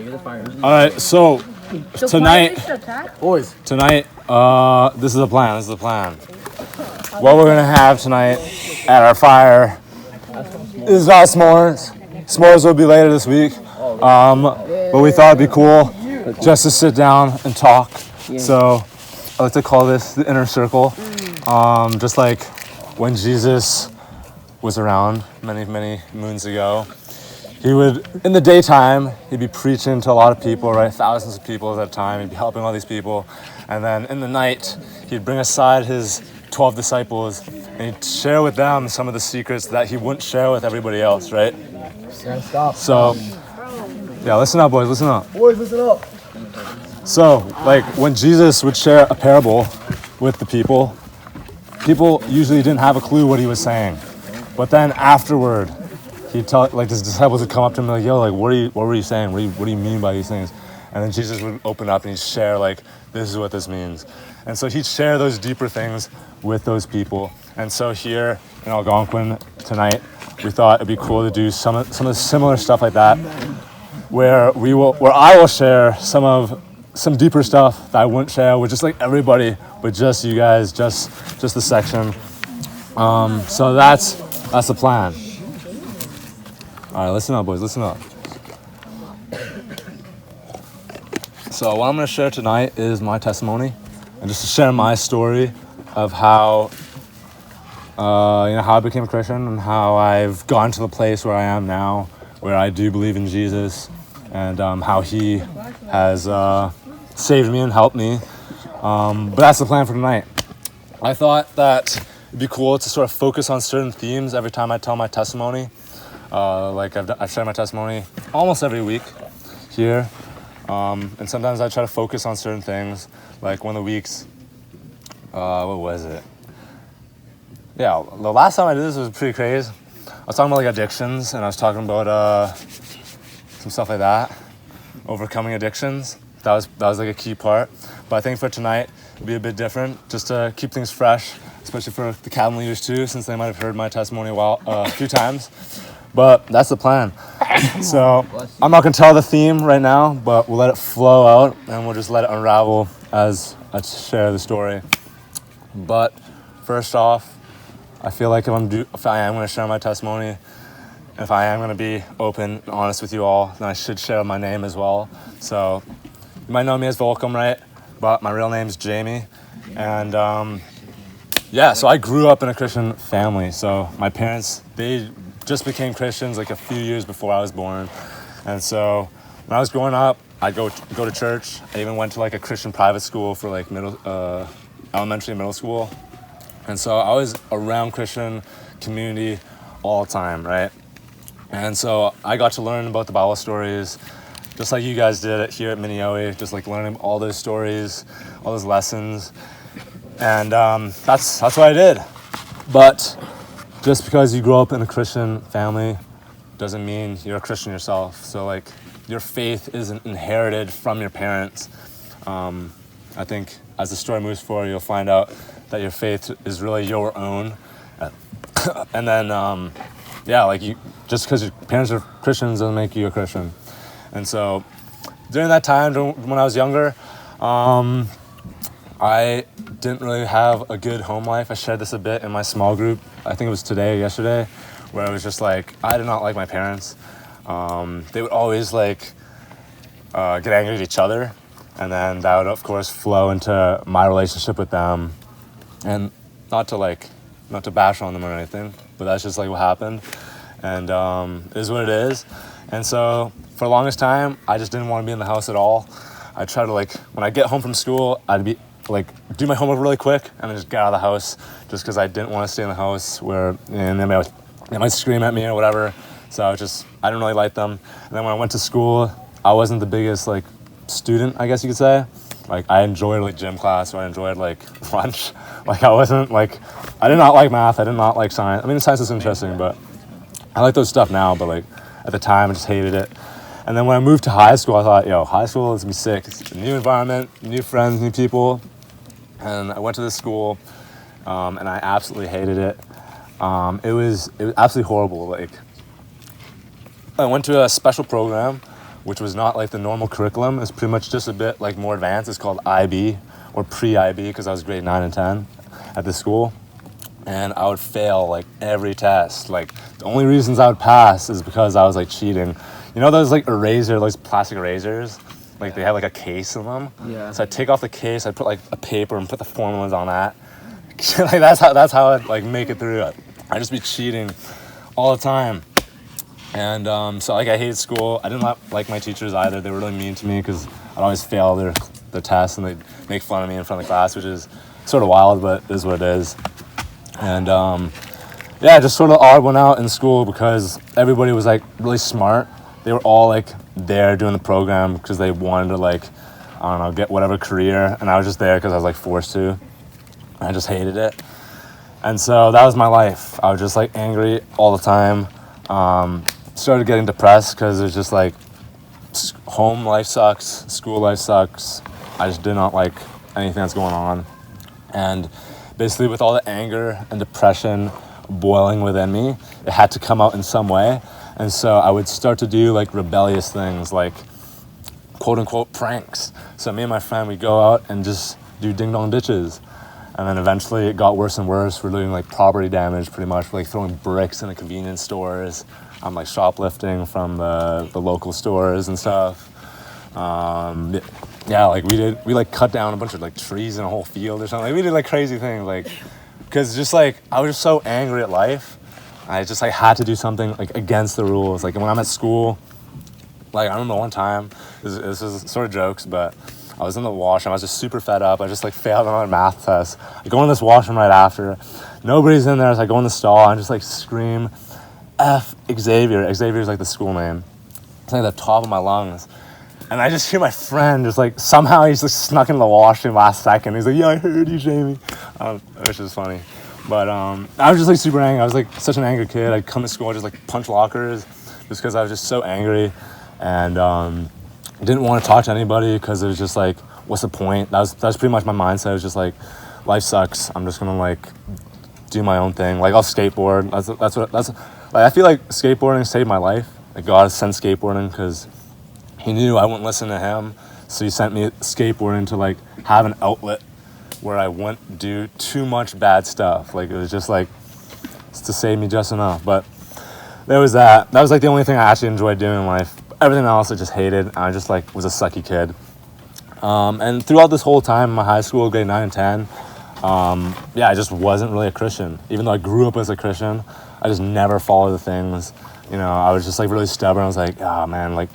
All right, so tonight, Boys. tonight, this is the plan. This is the plan. What we're gonna have tonight at our fire is not s'mores. S'mores will be later this week. But we thought it'd be cool just to sit down and talk. So I like to call this the inner circle. Just like when Jesus was around many moons ago, he would, in the daytime, he'd be preaching to a lot of people, right? Thousands of people at a time. He'd be helping all these people. And then in the night, he'd bring aside his 12 disciples and he'd share with them some of the secrets that he wouldn't share with everybody else, right? So, yeah, listen up, boys, listen up. Boys, listen up. So, like, when Jesus would share a parable with the people usually didn't have a clue what he was saying. But then afterward, he'd tell, like, his disciples would come up to him and be like, yo, like, what were you saying? What do you mean by these things? And then Jesus would open up and he'd share, like, this is what this means. And so he'd share those deeper things with those people. And so here in Algonquin tonight, we thought it'd be cool to do some of the similar stuff like that, where I will share some deeper stuff that I wouldn't share with just like everybody, but just you guys, just the section. So that's the plan. All right, listen up, boys, listen up. So what I'm going to share tonight is my testimony, and just to share my story of how, how I became a Christian and how I've gotten to the place where I am now, where I do believe in Jesus, and how he has saved me and helped me. But that's the plan for tonight. I thought that it'd be cool to sort of focus on certain themes every time I tell my testimony. Like I've shared my testimony almost every week here. And sometimes I try to focus on certain things. Like one of the weeks, what was it? Yeah, the last time I did this was pretty crazy. I was talking about like addictions, and I was talking about some stuff like that, overcoming addictions. That was like a key part. But I think for tonight, it'll be a bit different, just to keep things fresh, especially for the cabin leaders too, since they might have heard my testimony a few times. But that's the plan. So I'm not gonna tell the theme right now, but we'll let it flow out and we'll just let it unravel as I share the story. But first off, I feel like if I am gonna share my testimony, if I am gonna be open and honest with you all, then I should share my name as well. So you might know me as Volcom, right? But my real name's Jaime. And so I grew up in a Christian family. So my parents, they just became Christians like a few years before I was born. And so when I was growing up, I'd go to church. I even went to like a Christian private school for like elementary and middle school. And so I was around Christian community all the time, right? And so I got to learn about the Bible stories, just like you guys did it here at Minneoe, just like learning all those stories, all those lessons. And that's what I did. But just because you grow up in a Christian family doesn't mean you're a Christian yourself. So like your faith isn't inherited from your parents. I think as the story moves forward, you'll find out that your faith is really your own. And then, just because your parents are Christians doesn't make you a Christian. And so during that time, when I was younger, I didn't really have a good home life. I shared this a bit in my small group. I think it was today or yesterday, where it was just like, I did not like my parents. They would always get angry at each other. And then that would, of course, flow into my relationship with them. And not to bash on them or anything, but that's just like what happened. And it is what it is. And so for the longest time, I just didn't want to be in the house at all. I try to when I get home from school, I'd be do my homework really quick and then just get out of the house, just because I didn't want to stay in the house where they might scream at me or whatever. So I didn't really like them. And then when I went to school, I wasn't the biggest student, I guess you could say. I enjoyed gym class, or I enjoyed lunch. I did not like math. I did not like science. I mean, science is interesting, but I like those stuff now. But at the time, I just hated it. And then when I moved to high school, I thought, high school is gonna be sick. It's a new environment, new friends, new people. And I went to this school, and I absolutely hated it. It was absolutely horrible. I went to a special program which was not like the normal curriculum. It's pretty much just a bit like more advanced. It's called IB or pre-IB because I was grade 9 and 10 at this school. And I would fail like every test. Like the only reasons I would pass is because I was like cheating. You know those like those plastic erasers? Like they have like a case in them. Yeah. So I'd take off the case, I'd put like a paper and put the formulas on that. Like that's how I'd like make it through it. I'd just be cheating all the time. And so like I hated school. I didn't like my teachers either. They were really mean to me because I'd always fail their tests and they'd make fun of me in front of the class, which is sort of wild, but it is what it is. And yeah, just sort of odd one out in school because everybody was like really smart. They were all like there doing the program because they wanted to like, I don't know, get whatever career. And I was just there because I was like forced to. I just hated it. And so that was my life. I was just like angry all the time. Started getting depressed because it was just like home life sucks, school life sucks. I just did not like anything that's going on. And basically with all the anger and depression boiling within me, it had to come out in some way. And so I would start to do like rebellious things like quote unquote pranks. So me and my friend, we'd go out and just do ding dong ditches. And then eventually it got worse and worse. We're doing like property damage pretty much. We're like throwing bricks in the convenience stores. I'm like shoplifting from the local stores and stuff. Yeah, like we like cut down a bunch of like trees in a whole field or something. Like, we did like crazy things, like, because just like I was just so angry at life. I just like had to do something like against the rules. Like when I'm at school, like I remember one time, this is sort of jokes, but I was in the washroom. I was just super fed up. I just like failed on a math test. I go in this washroom right after. Nobody's in there, so I go in the stall and just like scream, F Xavier. Xavier's like the school name. It's like the top of my lungs. And I just hear my friend just like, somehow he's just snuck into the washroom last second. He's like, yeah, I heard you, Jaime. Which is funny. But I was just like super angry. I was like such an angry kid. I'd come to school and just like punch lockers just because I was just so angry. And didn't want to talk to anybody because it was just like, what's the point? That was pretty much my mindset. It was just like, life sucks. I'm just gonna like do my own thing. Like I'll skateboard. That's like, I feel like skateboarding saved my life. Like God sent skateboarding because he knew I wouldn't listen to him. So he sent me skateboarding to like have an outlet where I wouldn't do too much bad stuff. Like it was just like to save me just enough. But there was that. That was like the only thing I actually enjoyed doing in life. Everything else I just hated. I just like was a sucky kid. And throughout this whole time in my high school, grade 9 and 10, yeah, I just wasn't really a Christian. Even though I grew up as a Christian, I just never followed the things. You know, I was just like really stubborn. I was like, oh man, like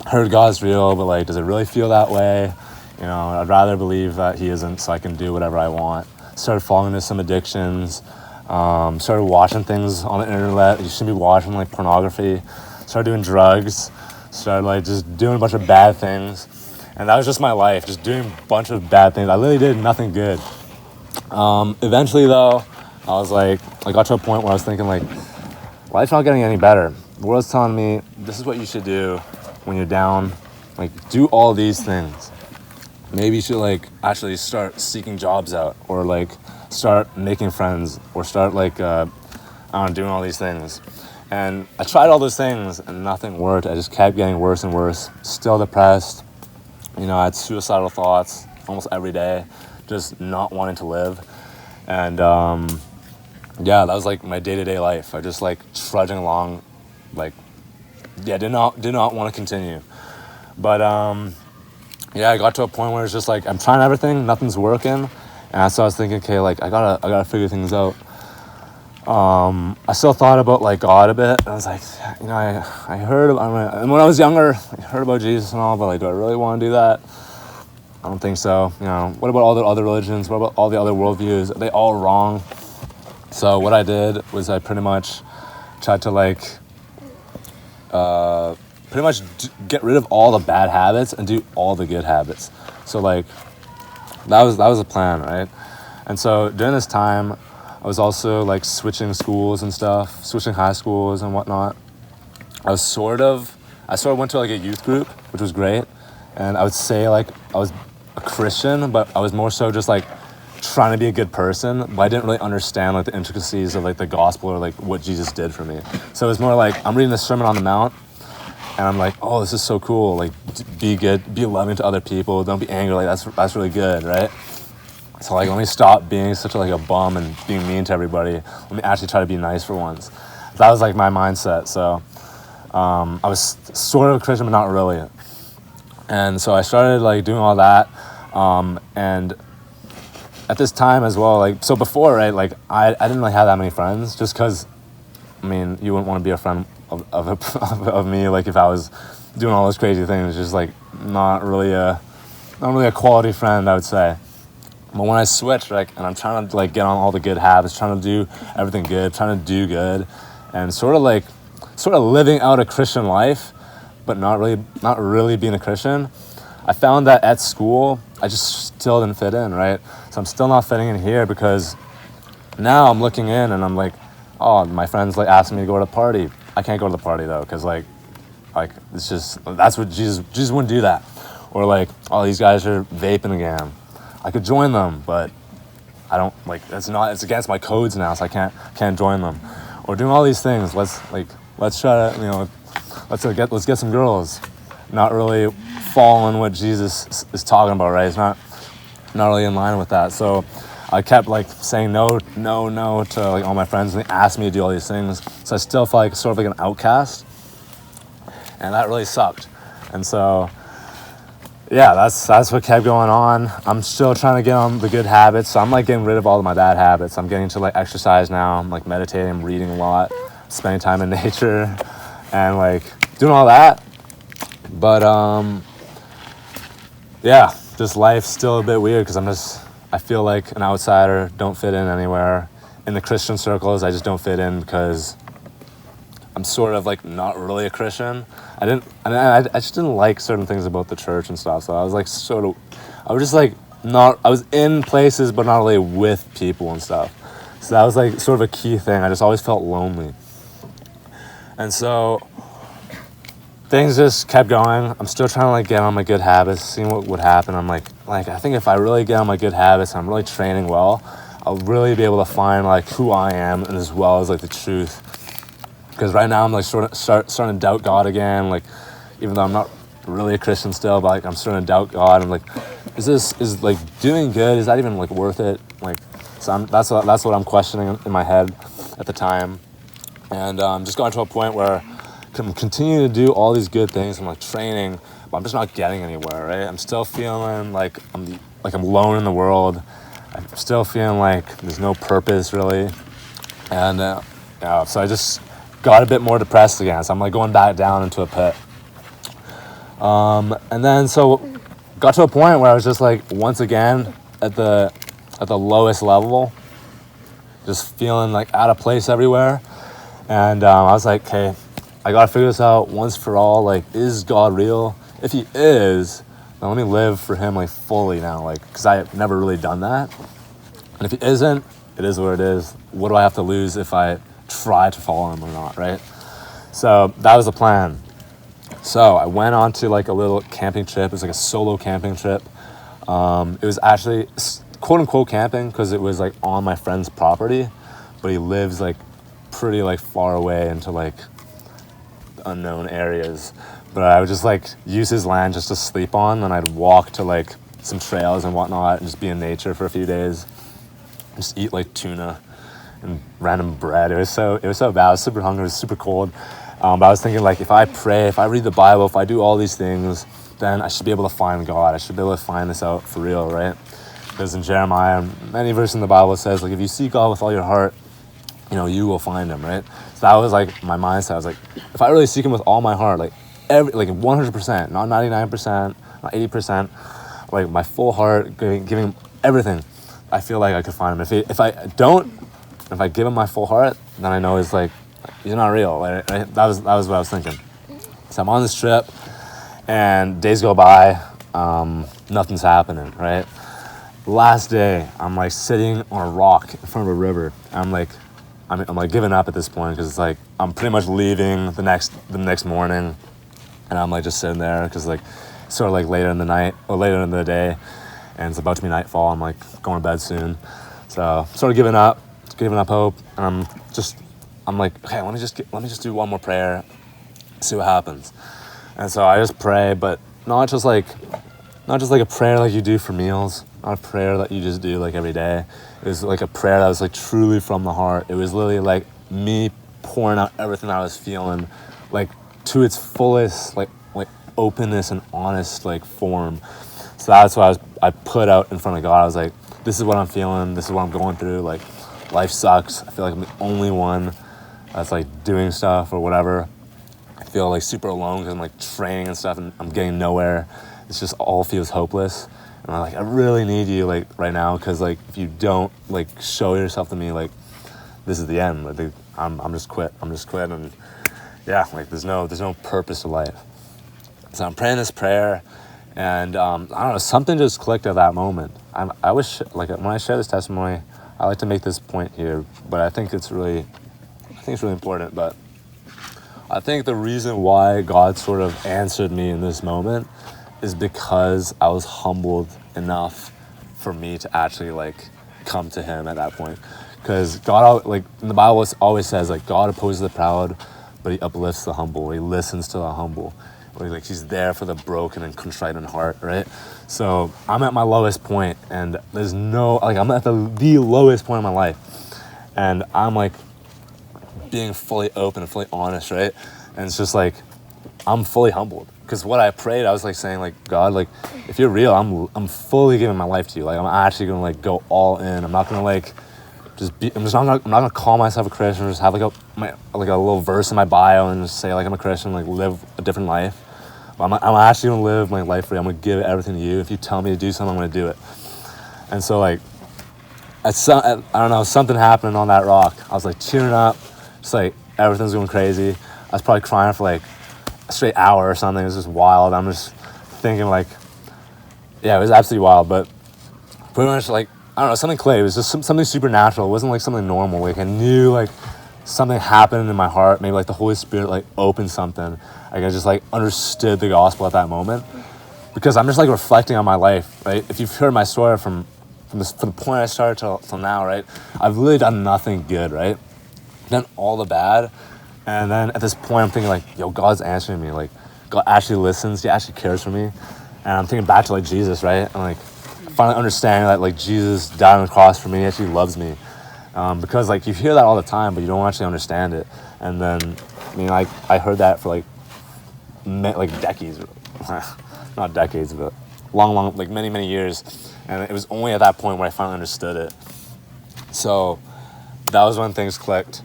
heard God's real, but like, does it really feel that way? You know, I'd rather believe that he isn't so I can do whatever I want. Started falling into some addictions. Started watching things on the internet you shouldn't be watching, like pornography. Started doing drugs. Started like just doing a bunch of bad things. And that was just my life, just doing a bunch of bad things. I literally did nothing good. Eventually though, I was like, I got to a point where I was thinking like, life's not getting any better. The world's telling me, this is what you should do when you're down. Like, do all these things. Maybe you should like actually start seeking jobs out, or like start making friends, or start like, I don't know, doing all these things. And I tried all those things and nothing worked. I just kept getting worse and worse. Still depressed. You know, I had suicidal thoughts almost every day, just not wanting to live. And yeah, that was like my day-to-day life. I just like trudging along, like, yeah, did not want to continue. But yeah, I got to a point where it's just like I'm trying everything, nothing's working. And so I was thinking, okay, like I gotta figure things out. I still thought about like God a bit. I was like, you know, I heard, and when I was younger, I heard about Jesus and all, but like, do I really want to do that? I don't think so. You know, what about all the other religions? What about all the other worldviews? Are they all wrong? So what I did was I pretty much tried to like, pretty much get rid of all the bad habits and do all the good habits. So like, that was the plan, right? And so during this time, I was also like switching schools and stuff, switching high schools and whatnot. I sort of went to like a youth group, which was great. And I would say like I was a Christian, but I was more so just like trying to be a good person, but I didn't really understand like the intricacies of like the gospel or like what Jesus did for me. So it was more like I'm reading the Sermon on the Mount, and And I'm like, oh, this is so cool. Like, be good, be loving to other people. Don't be angry. Like, that's really good, right? So like, let me stop being such a bum and being mean to everybody. Let me actually try to be nice for once. That was like my mindset. So I was sort of a Christian, but not really. And so I started like doing all that. And at this time as well, like, so before, right, like I didn't really have that many friends, just because, I mean, you wouldn't want to be a friend of me, like, if I was doing all those crazy things. Just like not really a quality friend, I would say. But when I switched, like, and I'm trying to like get on all the good habits, trying to do everything good, trying to do good, and sort of living out a Christian life, but not really being a Christian, I found that at school I just still didn't fit in, right? So I'm still not fitting in here, because now I'm looking in and I'm like, oh, my friends like asking me to go to the party. I can't go to the party though, because like it's just, that's what Jesus wouldn't do that. Or like, oh, these guys are vaping again. I could join them, but I don't, like, it's against my codes now, so I can't join them. Or doing all these things. Let's try to, let's get some girls. Not really following what Jesus is talking about, right? It's not really in line with that. So I kept like saying no to like all my friends, and they asked me to do all these things. So I still felt like sort of like an outcast, and that really sucked. And so, yeah, that's what kept going on. I'm still trying to get on the good habits. So I'm like getting rid of all of my bad habits. I'm getting to like exercise now. I'm like meditating, I'm reading a lot, spending time in nature, and like doing all that. But yeah, just life's still a bit weird, because I feel like an outsider, don't fit in anywhere. In the Christian circles, I just don't fit in, because I'm sort of like not really a Christian. I just didn't like certain things about the church and stuff. So I was like I was in places, but not really with people and stuff. So that was like sort of a key thing. I just always felt lonely. And so things just kept going. I'm still trying to like get on my good habits, seeing what would happen. I'm like I think if I really get on my good habits, I'm really training well, I'll really be able to find like who I am, and as well as like the truth. Because right now I'm like starting to doubt God again. Like, even though I'm not really a Christian still, but like I'm starting to doubt God. I'm like, is like doing good, is that even like worth it? Like, so that's what I'm questioning in my head at the time. And just got to a point where I'm continuing to do all these good things. I'm like training, but I'm just not getting anywhere, right? I'm still feeling like I'm alone in the world. I'm still feeling like there's no purpose really. And so I just got a bit more depressed again. So I'm like going back down into a pit. And then so got to a point where I was just like once again at the lowest level, just feeling like out of place everywhere. And I was like, okay, I gotta figure this out once for all. Like, is God real? If he is, then let me live for him like fully now, like, because I've never really done that. And if he isn't, it is what it is. What do I have to lose if I try to follow him or not, right? So that was the plan. So I went on to like a little camping trip. It was like a solo camping trip. It was actually quote unquote camping, because it was like on my friend's property, but he lives like pretty like far away into like unknown areas. But I would just like use his land just to sleep on, and I'd walk to like some trails and whatnot and just be in nature for a few days. Just eat like tuna and random bread. It was so bad. I was super hungry. It was super cold. But I was thinking, like, if I pray, if I read the Bible, if I do all these things, then I should be able to find God. I should be able to find this out for real, right? Because in Jeremiah, many verses in the Bible, it says, like, if you seek God with all your heart, you will find him, right? So that was like my mindset. I was like, if I really seek him with all my heart, like 100%, not 99%, not 80%, like my full heart, giving him everything, I feel like I could find him. If I give him my full heart, then I know it's like, he's not real, right? That was what I was thinking. So I'm on this trip, and days go by, nothing's happening, right? Last day, I'm like sitting on a rock in front of a river. I'm like giving up at this point, because it's like I'm pretty much leaving the next morning, and I'm like just sitting there, because like sort of like later in the night or later in the day, and it's about to be nightfall. I'm like going to bed soon, so sort of giving up hope, and I'm like, okay, let me just do one more prayer, see what happens. And so I just pray, but not just like a prayer like you do for meals, not a prayer that you just do like every day. It was like a prayer that was like truly from the heart. It was literally like me pouring out everything I was feeling, like to its fullest, like openness and honest like form. So that's what I put out in front of God. I was like, this is what I'm feeling. This is what I'm going through. Like, life sucks. I feel like I'm the only one that's like doing stuff or whatever. I feel like super alone because I'm like training and stuff and I'm getting nowhere. It's just all feels hopeless. And I'm like, I really need you like right now, because like if you don't like show yourself to me, like this is the end. Like I'm just quit. And yeah, like there's no purpose to life. So I'm praying this prayer, and I don't know, something just clicked at that moment. I wish, like when I share this testimony, I like to make this point here, but I think it's really important. But I think the reason why God sort of answered me in this moment is because I was humbled enough for me to actually like come to Him at that point. Because God, like in the Bible, always says like God opposes the proud, but He uplifts the humble. He listens to the humble. Like He's there for the broken and contrite in heart, right? So I'm at my lowest point, and there's no, like I'm at the lowest point in my life, and I'm like being fully open and fully honest, right? And it's just like I'm fully humbled, because what I prayed, I was like saying like, God, like if you're real, I'm fully giving my life to you. Like I'm actually gonna like go all in. I'm not gonna like I'm not gonna call myself a Christian or just have like a little verse in my bio and just say like I'm a Christian, like live a different life. I'm actually gonna live my life for you. I'm gonna give everything to you. If you tell me to do something, I'm gonna do it. And so like, I don't know, something happened on that rock. I was like tearing up, just like everything's going crazy. I was probably crying for like a straight hour or something. It was just wild. I'm just thinking like, yeah, it was absolutely wild. But pretty much like, I don't know, something clicked. It was just something supernatural. It wasn't like something normal. Like I knew like something happened in my heart. Maybe like the Holy Spirit like opened something. Like I just like understood the gospel at that moment, because I'm just like reflecting on my life, right? If you've heard my story from the point I started till now, right? I've really done nothing good, right? Done all the bad, and then at this point I'm thinking like, yo, God's answering me. Like God actually listens. He actually cares for me, and I'm thinking back to like Jesus, right? And like finally understanding that like Jesus died on the cross for me. He actually loves me, because like you hear that all the time, but you don't actually understand it. And then I mean, like I heard that for like decades, not decades, but long, like many years. And it was only at that point where I finally understood it. So that was when things clicked.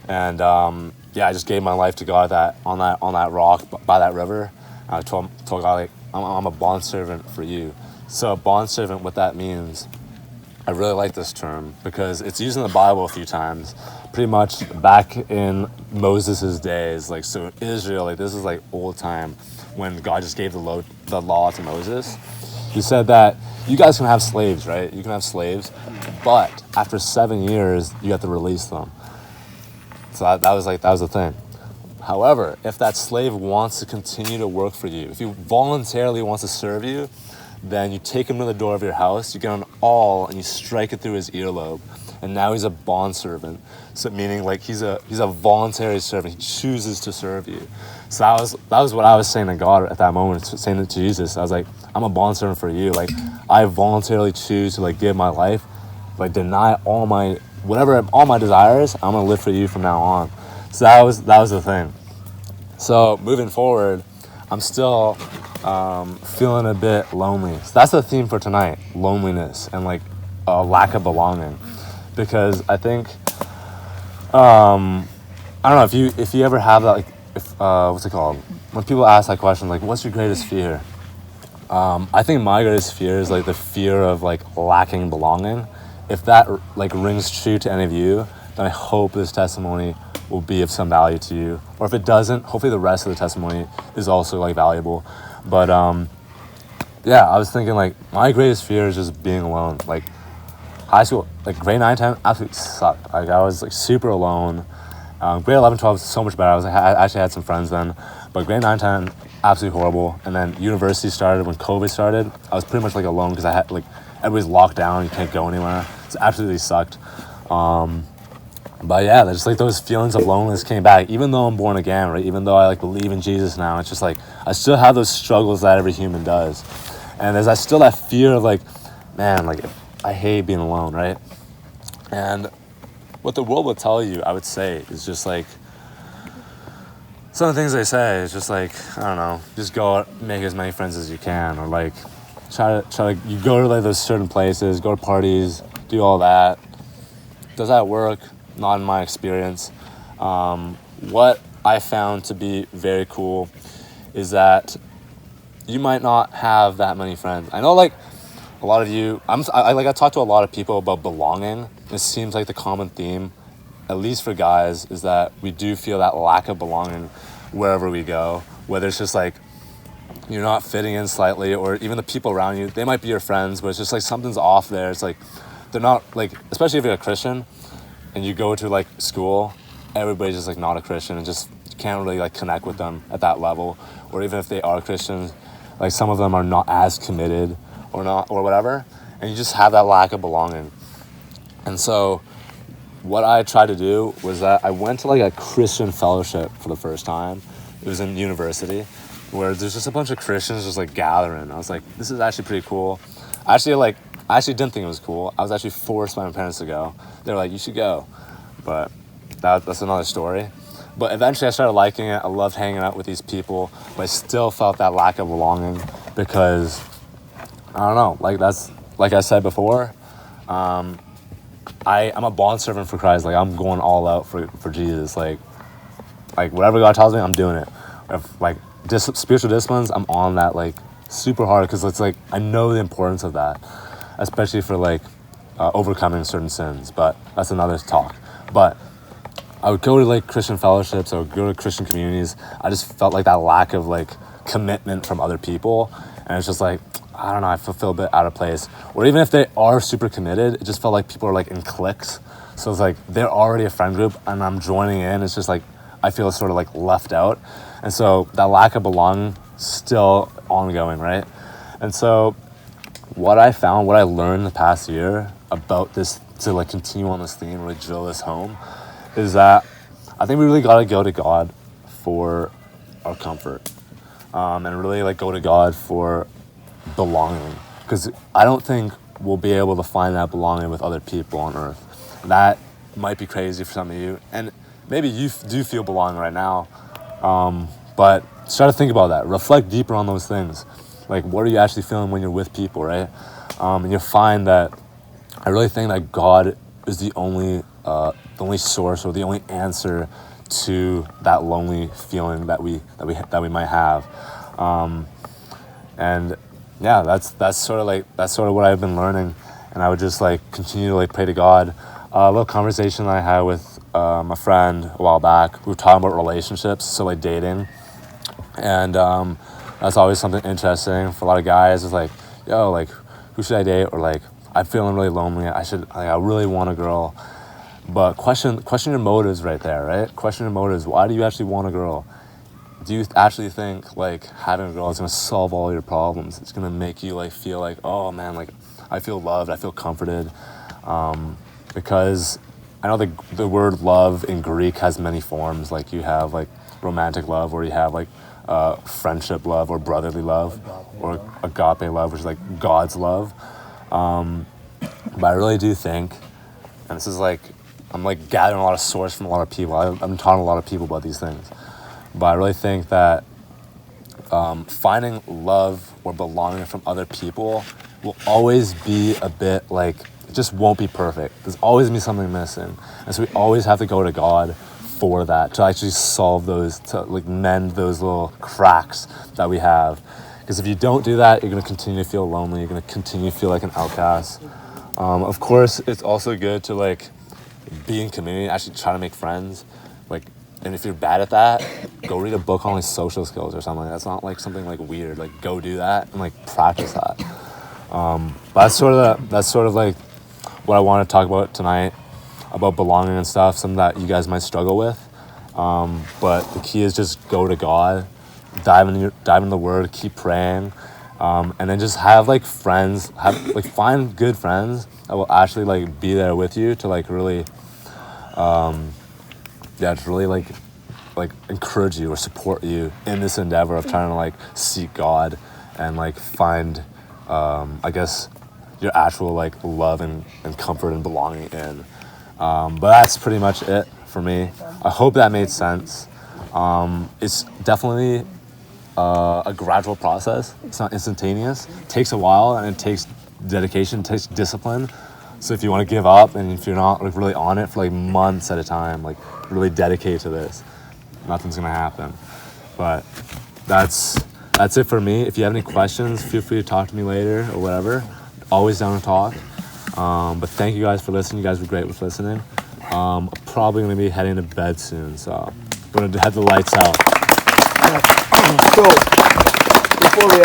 And yeah, I just gave my life to God on that rock by that river. I told God like, I'm a bondservant for you. So a bondservant, what that means, I really like this term because it's used in the Bible a few times. Pretty much back in Moses' days, like so Israel, like this is like old time when God just gave the law to Moses. He said that you guys can have slaves, right? You can have slaves, but after 7 years, you have to release them. So that was the thing. However, if that slave wants to continue to work for you, if he voluntarily wants to serve you, then you take him to the door of your house, you get an awl, and you strike it through his earlobe. And now he's a bondservant. So meaning like he's a voluntary servant. He chooses to serve you. So that was what I was saying to God at that moment, saying it to Jesus. I was like, I'm a bondservant for you. Like I voluntarily choose to like give my life, like deny all my desires. I'm gonna live for you from now on. So that was the thing. So moving forward, I'm still feeling a bit lonely. So that's the theme for tonight: loneliness and like a lack of belonging. Because I think I don't know if you ever have that, like what's it called, when people ask that question like, what's your greatest fear? I think my greatest fear is like the fear of like lacking belonging. If that like rings true to any of you, then I hope this testimony will be of some value to you. Or if it doesn't, hopefully the rest of the testimony is also like valuable. But yeah, I was thinking like my greatest fear is just being alone. Like high school, like grade 9, 10, absolutely sucked. Like I was like super alone. Grade 11, 12 was so much better. I actually had some friends then. But grade 9, 10, absolutely horrible. And then university started. When COVID started, I was pretty much like alone because I had like everybody's locked down. You can't go anywhere. It absolutely sucked. But yeah, there's just like those feelings of loneliness came back, even though I'm born again, right? Even though I like believe in Jesus now, it's just like I still have those struggles that every human does, and there's still that fear of like, man, like I hate being alone, right? And what the world will tell you, I would say, is just like some of the things they say is just like, I don't know, just go out, make as many friends as you can, or like try to you go to like those certain places, go to parties, do all that. Does that work? Not in my experience. What I found to be very cool is that you might not have that many friends. I know, like a lot of you, I talk to a lot of people about belonging. It seems like the common theme, at least for guys, is that we do feel that lack of belonging wherever we go. Whether it's just like you're not fitting in slightly, or even the people around you, they might be your friends, but it's just like something's off there. It's like they're not like, especially if you're a Christian and you go to like school, everybody's just like not a Christian and just you can't really like connect with them at that level. Or even if they are Christians, like some of them are not as committed or not, or whatever, and you just have that lack of belonging. And so what I tried to do was that I went to like a Christian fellowship for the first time. It was in university, where there's just a bunch of Christians just like gathering. I was like, this is actually pretty cool. I actually didn't think it was cool. I was actually forced by my parents to go. They were like, you should go. But that's another story. But eventually I started liking it. I loved hanging out with these people, but I still felt that lack of belonging because, I don't know, like that's, like I said before, I'm a bondservant for Christ. Like I'm going all out for Jesus. Like whatever God tells me, I'm doing it. If like spiritual disciplines, I'm on that like super hard because it's like I know the importance of that, especially for like overcoming certain sins. But that's another talk. But I would go to like Christian fellowships, I would go to Christian communities. I just felt like that lack of like commitment from other people, and it's just like, I don't know, I feel a bit out of place. Or even if they are super committed, it just felt like people are like in cliques. So it's like they're already a friend group and I'm joining in. It's just like I feel sort of like left out. And so that lack of belonging still ongoing, right? And so what I found, what I learned the past year about this, to like continue on this theme, really drill this home, is that I think we really got to go to God for our comfort, and really like go to God for belonging, because I don't think we'll be able to find that belonging with other people on earth. That might be crazy for some of you, and maybe you do feel belonging right now, but try to think about that, reflect deeper on those things. Like, what are you actually feeling when you're with people, right? And you'll find that I really think that God is the only source or the only answer to that lonely feeling that we might have. And yeah, that's sort of what I've been learning, and I would just like continue to like pray to God. A little conversation I had with my friend a while back. We were talking about relationships, so like dating, and that's always something interesting for a lot of guys. It's like, yo, like who should I date, or like I'm feeling really lonely. I really want a girl, but question your motives right there, right? Question your motives. Why do you actually want a girl? Do you actually think like having a girl is going to solve all your problems? It's going to make you like feel like, oh man, like I feel loved, I feel comforted, because I know the word love in Greek has many forms. Like you have like romantic love, or you have like friendship love, or brotherly love, or agape love, which is like God's love. But I really do think, and this is like, I'm like gathering a lot of source from a lot of people. I'm talking to a lot of people about these things. But I really think that finding love or belonging from other people will always be a bit like, it just won't be perfect. There's always going to be something missing. And so we always have to go to God for that, to actually solve those, to like mend those little cracks that we have. Because if you don't do that, you're going to continue to feel lonely. You're going to continue to feel like an outcast. Of course, it's also good to like be in community, actually try to make friends. Like, and if you're bad at that, go read a book on like social skills or something. That's not like something like weird. Like go do that and like practice that. But that's sort of like what I want to talk about tonight, about belonging and stuff. Something that you guys might struggle with. But the key is just go to God, dive into the Word, keep praying, and then just have like friends, find good friends that will actually like be there with you to like really To really like encourage you or support you in this endeavor of trying to like seek God and like find, I guess, your actual like love and comfort and belonging in. But that's pretty much it for me. I hope that made sense. It's definitely a gradual process. It's not instantaneous. It takes a while, and it takes dedication, it takes discipline. So if you want to give up, and if you're not like really on it for like months at a time, like really dedicated to this, nothing's gonna happen. But that's it for me. If you have any questions, feel free to talk to me later or whatever. Always down to talk. But thank you guys for listening. You guys were great with listening. I'm probably gonna be heading to bed soon, so I'm gonna head the lights out. So before we